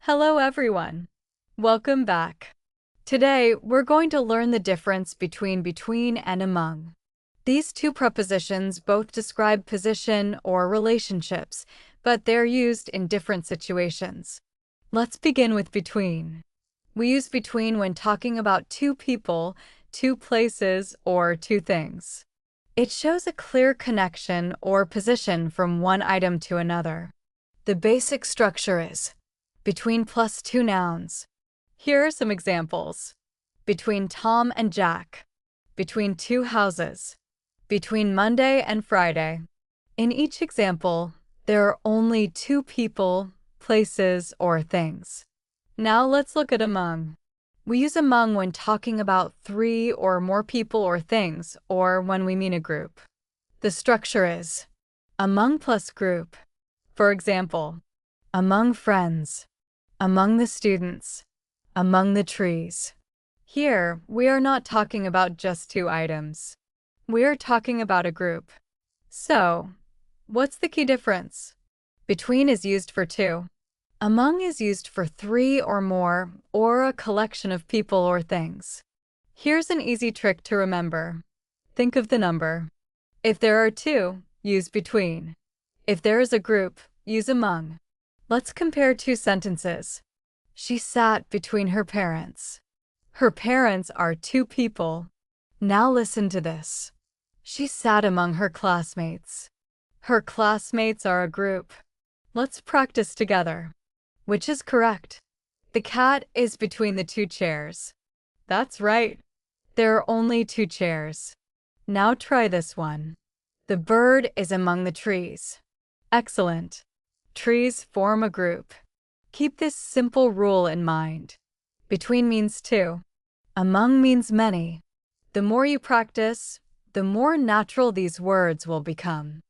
Hello everyone. Welcome back. Today, we're going to learn the difference between and among. These two prepositions both describe position or relationships, but they're used in different situations. Let's begin with between. We use between when talking about two people, two places, or two things. It shows a clear connection or position from one item to another. The basic structure is between plus two nouns. Here are some examples. Between Tom and Jack. Between two houses. Between Monday and Friday. In each example, there are only two people, places, or things. Now let's look at among. We use among when talking about three or more people or things, or when we mean a group. The structure is among plus group. For example, among friends, among the students, among the trees. Here, we are not talking about just two items. We are talking about a group. So, what's the key difference? Between is used for two. Among is used for three or more, or a collection of people or things. Here's an easy trick to remember. Think of the number. If there are two, use between. If there is a group, use among. Let's compare two sentences. She sat between her parents. Her parents are two people. Now listen to this. She sat among her classmates. Her classmates are a group. Let's practice together. Which is correct? The cat is between the two chairs. That's right. There are only two chairs. Now try this one. The bird is among the trees. Excellent. Trees form a group. Keep this simple rule in mind. Between means two. Among means many. The more you practice, the more natural these words will become.